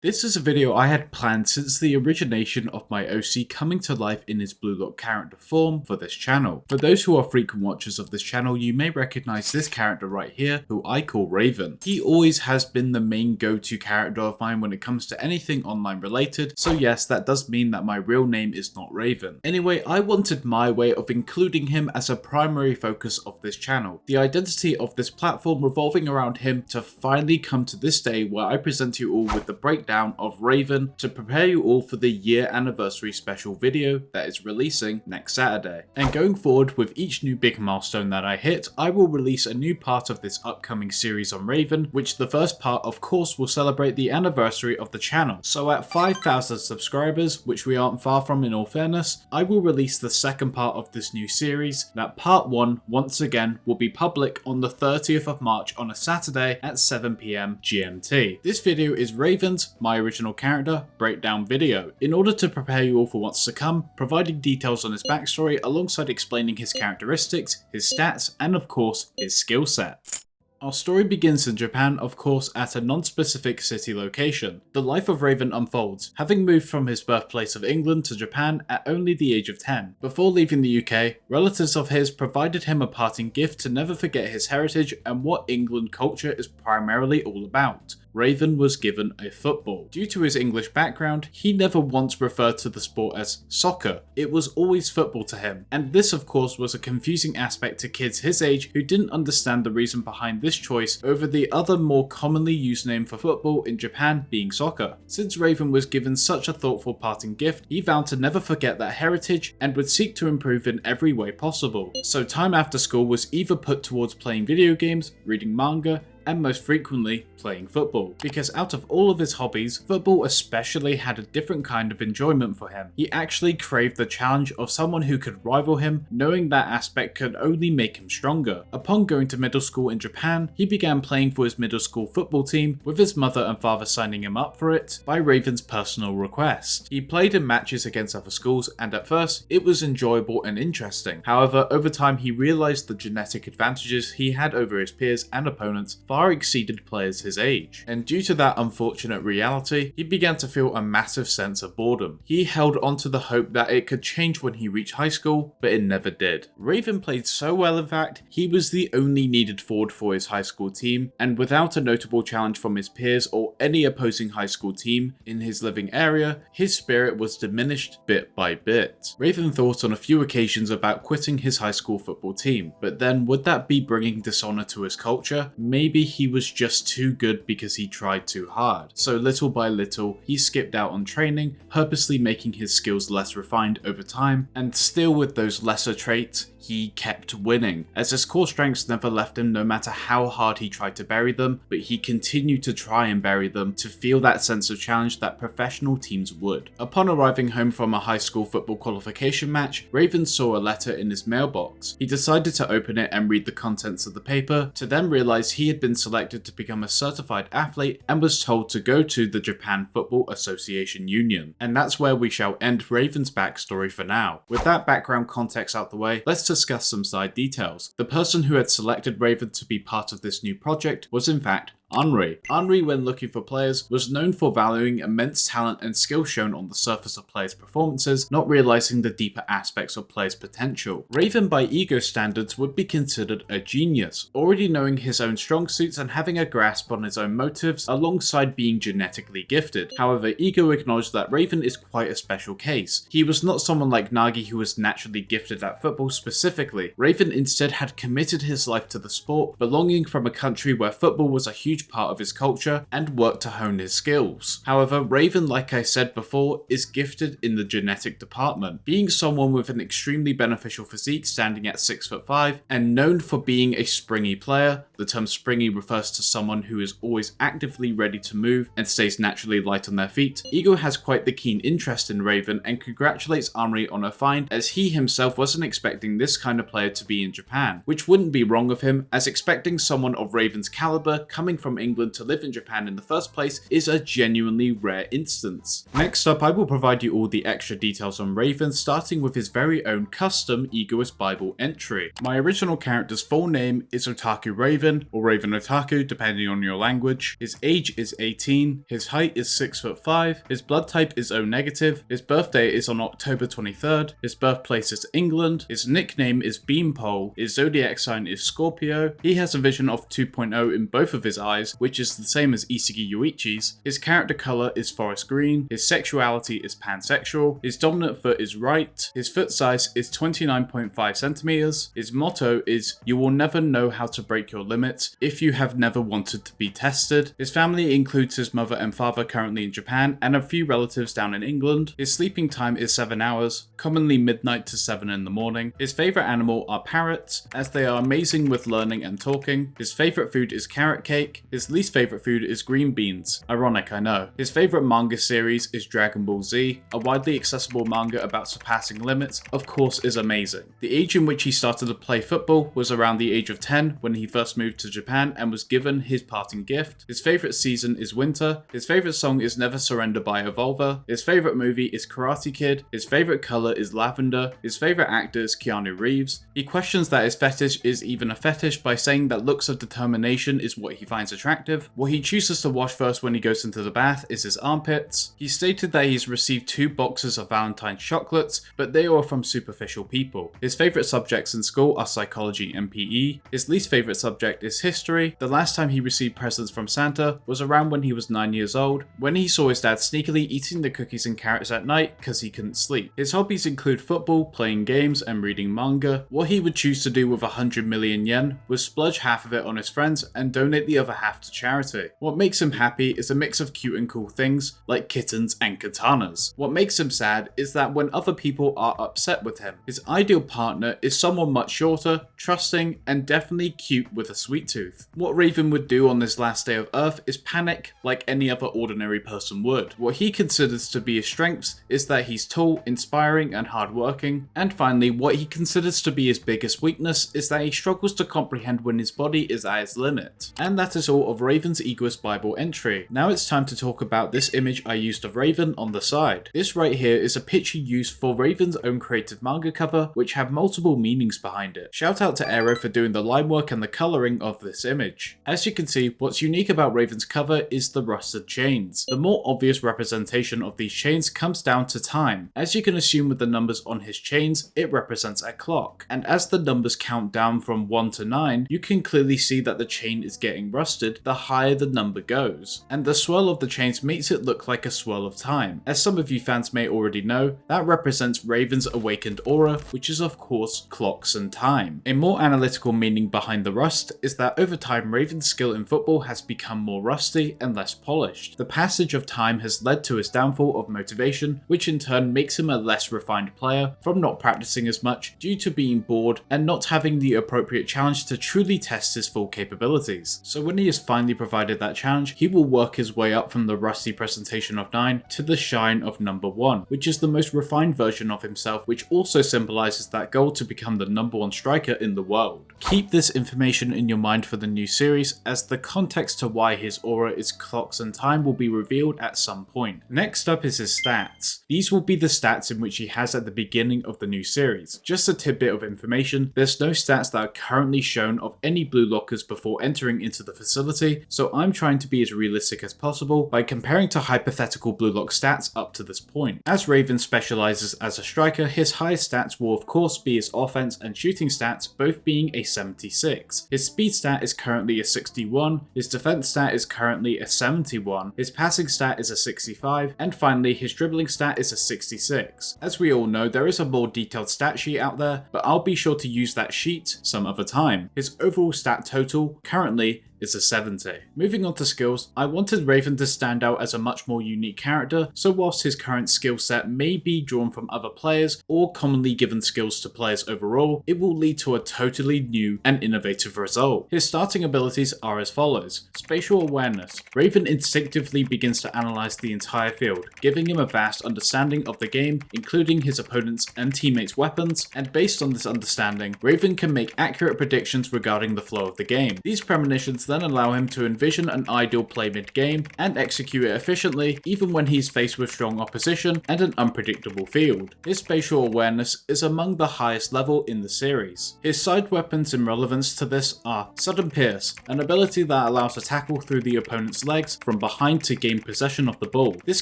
This is a video I had planned since the origination of my OC coming to life in his BLUELOCK character form for this channel. For those who are frequent watchers of this channel, you may recognize this character right here, who I call Ravin. He always has been the main go-to character of mine when it comes to anything online related, so yes, that does mean that my real name is not Ravin. Anyway, I wanted my way of including him as a primary focus of this channel, the identity of this platform revolving around him to finally come to this day where I present you all with the breakdown of Ravin to prepare you all for the year anniversary special video that is releasing next Saturday. And going forward with each new big milestone that I hit, I will release a new part of this upcoming series on Ravin, which the first part of course will celebrate the anniversary of the channel. So at 5,000 subscribers, which we aren't far from in all fairness, I will release the second part of this new series. That part 1 once again will be public on the 30th of March on a Saturday at 7 PM GMT. This video is Ravin's, my original character, breakdown video, in order to prepare you all for what's to come, providing details on his backstory alongside explaining his characteristics, his stats, and of course, his skill set. Our story begins in Japan, of course, at a non-specific city location. The life of Ravin unfolds, having moved from his birthplace of England to Japan at only the age of 10. Before leaving the UK, relatives of his provided him a parting gift to never forget his heritage and what England culture is primarily all about. Ravin was given a football. Due to his English background, he never once referred to the sport as soccer. It was always football to him, and this of course was a confusing aspect to kids his age who didn't understand the reason behind this choice over the other more commonly used name for football in Japan being soccer. Since Ravin was given such a thoughtful parting gift, he vowed to never forget that heritage and would seek to improve in every way possible. So time after school was either put towards playing video games, reading manga, and most frequently, playing football. Because out of all of his hobbies, football especially had a different kind of enjoyment for him. He actually craved the challenge of someone who could rival him, knowing that aspect could only make him stronger. Upon going to middle school in Japan, he began playing for his middle school football team, with his mother and father signing him up for it by Ravin's personal request. He played in matches against other schools, and at first, it was enjoyable and interesting. However, over time he realized the genetic advantages he had over his peers and opponents far exceeded players his age, and due to that unfortunate reality, he began to feel a massive sense of boredom. He held on to the hope that it could change when he reached high school, but it never did. Ravin played so well, in fact, he was the only needed forward for his high school team, and without a notable challenge from his peers or any opposing high school team in his living area, his spirit was diminished bit by bit. Ravin thought on a few occasions about quitting his high school football team, but then would that be bringing dishonor to his culture? Maybe he was just too good because he tried too hard. So little by little, he skipped out on training, purposely making his skills less refined over time, and still with those lesser traits, he kept winning, as his core strengths never left him no matter how hard he tried to bury them, but he continued to try and bury them to feel that sense of challenge that professional teams would. Upon arriving home from a high school football qualification match, Ravin saw a letter in his mailbox. He decided to open it and read the contents of the paper, to then realize he had been selected to become a certified athlete and was told to go to the Japan Football Association Union. And that's where we shall end Ravin's backstory for now. With that background context out the way, let's discuss some side details. The person who had selected Ravin to be part of this new project was in fact Henri. Henri, when looking for players, was known for valuing immense talent and skill shown on the surface of players' performances, not realizing the deeper aspects of players' potential. Ravin, by ego standards, would be considered a genius, already knowing his own strong suits and having a grasp on his own motives, alongside being genetically gifted. However, ego acknowledged that Ravin is quite a special case. He was not someone like Nagi who was naturally gifted at football specifically. Ravin instead had committed his life to the sport, belonging from a country where football was a huge part of his culture, and worked to hone his skills. However, Ravin, like I said before, is gifted in the genetic department, being someone with an extremely beneficial physique standing at 6'5", and known for being a springy player. The term springy refers to someone who is always actively ready to move and stays naturally light on their feet. Ego has quite the keen interest in Ravin and congratulates Henri on her find, as he himself wasn't expecting this kind of player to be in Japan, which wouldn't be wrong of him, as expecting someone of Ravin's caliber coming from England to live in Japan in the first place is a genuinely rare instance. Next up, I will provide you all the extra details on Ravin, starting with his very own custom Egoist Bible entry. My original character's full name is Otaku Ravin, Ravin, or Ravin Otaku depending on your language. His age is 18, his height is 6'5", his blood type is O negative, his birthday is on October 23rd, his birthplace is England, his nickname is Beanpole, his zodiac sign is Scorpio, he has a vision of 2.0 in both of his eyes, which is the same as Isagi Yoichi's, his character colour is forest green, his sexuality is pansexual, his dominant foot is right, his foot size is 29.5 centimeters, his motto is "You will never know how to break your limits if you have never wanted to be tested." His family includes his mother and father currently in Japan and a few relatives down in England. His sleeping time is 7 hours, commonly midnight to 7 in the morning. His favourite animal are parrots, as they are amazing with learning and talking. His favourite food is carrot cake. His least favourite food is green beans. Ironic, I know. His favourite manga series is Dragon Ball Z. A widely accessible manga about surpassing limits, of course, is amazing. The age in which he started to play football was around the age of 10 when he first moved to Japan and was given his parting gift. His favourite season is winter. His favourite song is Never Surrender by Evolver. His favourite movie is Karate Kid. His favourite colour is lavender. His favourite actor is Keanu Reeves. He questions that his fetish is even a fetish by saying that looks of determination is what he finds attractive. What he chooses to wash first when he goes into the bath is his armpits. He stated that he's received 2 boxes of Valentine's chocolates, but they are from superficial people. His favourite subjects in school are psychology and PE. His least favourite subject is history. The last time he received presents from Santa was around when he was 9 years old, when he saw his dad sneakily eating the cookies and carrots at night because he couldn't sleep. His hobbies include football, playing games, and reading manga. What he would choose to do with 100 million yen was splurge half of it on his friends and donate the other half to charity. What makes him happy is a mix of cute and cool things, like kittens and katanas. What makes him sad is that when other people are upset with him. His ideal partner is someone much shorter, trusting, and definitely cute with a sweet tooth. What Ravin would do on this last day of Earth is panic like any other ordinary person would. What he considers to be his strengths is that he's tall, inspiring, and hardworking. And finally, what he considers to be his biggest weakness is that he struggles to comprehend when his body is at its limit. And that is all of Ravin's Egoist Bible entry. Now it's time to talk about this image I used of Ravin on the side. This right here is a picture used for Ravin's own created manga cover, which have multiple meanings behind it. Shout out to Aero for doing the line work and the colouring of this image. As you can see, what's unique about Ravin's cover is the rusted chains. The more obvious representation of these chains comes down to time. As you can assume with the numbers on his chains, it represents a clock. And as the numbers count down from 1 to 9, you can clearly see that the chain is getting rusted the higher the number goes. And the swirl of the chains makes it look like a swirl of time. As some of you fans may already know, that represents Ravin's awakened aura, which is of course clocks and time. A more analytical meaning behind the rust is that over time Ravin's skill in football has become more rusty and less polished. The passage of time has led to his downfall of motivation, which in turn makes him a less refined player from not practicing as much due to being bored and not having the appropriate challenge to truly test his full capabilities. So when he is finally provided that challenge, he will work his way up from the rusty presentation of 9 to the shine of number 1, which is the most refined version of himself, which also symbolizes that goal to become the number 1 striker in the world. Keep this information in your mind for the new series, as the context to why his aura is clocks and time will be revealed at some point. Next up is his stats. These will be the stats in which he has at the beginning of the new series. Just a tidbit of information, there's no stats that are currently shown of any blue lockers before entering into the facility, so I'm trying to be as realistic as possible by comparing to hypothetical blue lock stats up to this point. As Ravin specializes as a striker, his highest stats will of course be his offense and shooting stats, both being a 76. His speed stat is currently a 61, his defense stat is currently a 71, his passing stat is a 65, and finally his dribbling stat is a 66. As we all know, there is a more detailed stat sheet out there, but I'll be sure to use that sheet some other time. His overall stat total currently is a 70. Moving on to skills, I wanted Ravin to stand out as a much more unique character, so whilst his current skill set may be drawn from other players or commonly given skills to players overall, it will lead to a totally new and innovative result. His starting abilities are as follows. Spatial awareness. Ravin instinctively begins to analyze the entire field, giving him a vast understanding of the game, including his opponents' and teammates' weapons, and based on this understanding, Ravin can make accurate predictions regarding the flow of the game. These premonitions then allow him to envision an ideal play mid-game and execute it efficiently even when he's faced with strong opposition and an unpredictable field. His spatial awareness is among the highest level in the series. His side weapons in relevance to this are Sudden Pierce, an ability that allows a tackle through the opponent's legs from behind to gain possession of the ball. This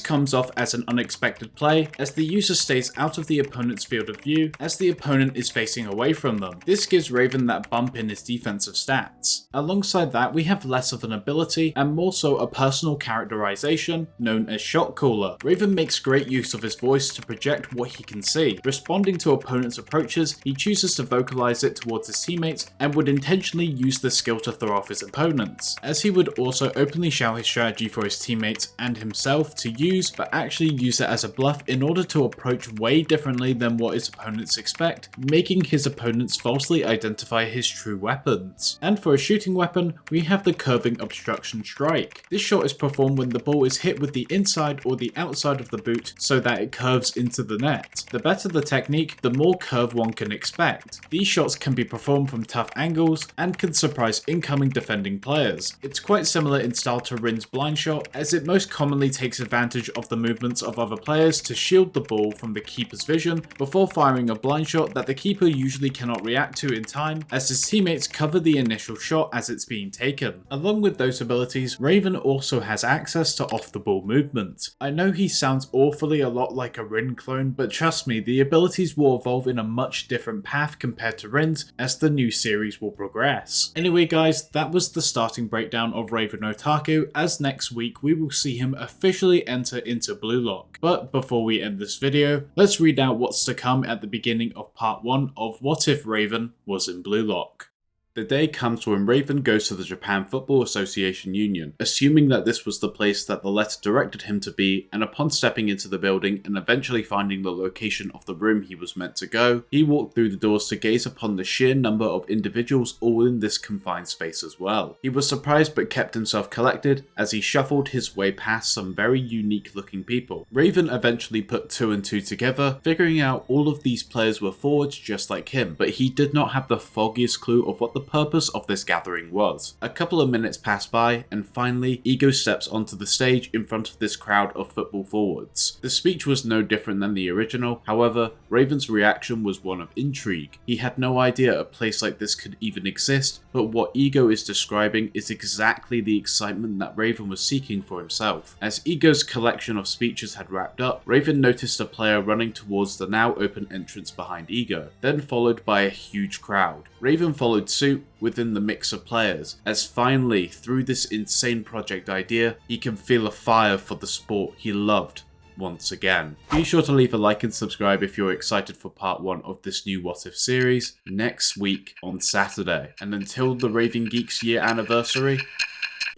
comes off as an unexpected play as the user stays out of the opponent's field of view as the opponent is facing away from them. This gives Ravin that bump in his defensive stats. Alongside that, we have less of an ability and more so a personal characterization known as Shot Caller. Ravin makes great use of his voice to project what he can see. Responding to opponents' approaches, he chooses to vocalize it towards his teammates and would intentionally use this skill to throw off his opponents, as he would also openly shout his strategy for his teammates and himself to use, but actually use it as a bluff in order to approach way differently than what his opponents expect, making his opponents falsely identify his true weapons. And for a shooting weapon, we have the Curving Obstruction Strike. This shot is performed when the ball is hit with the inside or the outside of the boot so that it curves into the net. The better the technique, the more curve one can expect. These shots can be performed from tough angles and can surprise incoming defending players. It's quite similar in style to Rin's blind shot, as it most commonly takes advantage of the movements of other players to shield the ball from the keeper's vision before firing a blind shot that the keeper usually cannot react to in time, as his teammates cover the initial shot as it's being taken. Along with those abilities, Ravin also has access to off-the-ball movement. I know he sounds awfully a lot like a Rin clone, but trust me, the abilities will evolve in a much different path compared to Rin's as the new series will progress. Anyway guys, that was the starting breakdown of Ravin Otaku, as next week we will see him officially enter into Blue Lock. But before we end this video, let's read out what's to come at the beginning of part 1 of What If Ravin Was in Blue Lock. The day comes when Ravin goes to the Japan Football Association Union, assuming that this was the place that the letter directed him to be, and upon stepping into the building and eventually finding the location of the room he was meant to go, he walked through the doors to gaze upon the sheer number of individuals all in this confined space as well. He was surprised but kept himself collected as he shuffled his way past some very unique looking people. Ravin eventually put 2 and 2 together, figuring out all of these players were forwards just like him, but he did not have the foggiest clue of what the purpose of this gathering was. A couple of minutes pass by and finally Ego steps onto the stage in front of this crowd of football forwards. The speech was no different than the original, however Ravin's reaction was one of intrigue. He had no idea a place like this could even exist, but what Ego is describing is exactly the excitement that Ravin was seeking for himself. As Ego's collection of speeches had wrapped up, Ravin noticed a player running towards the now open entrance behind Ego, then followed by a huge crowd. Ravin followed suit within the mix of players, as finally, through this insane project idea, he can feel a fire for the sport he loved once again. Be sure to leave a like and subscribe if you're excited for part 1 of this new What If series next week on Saturday. And until the RavinGeeks year anniversary,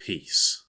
peace.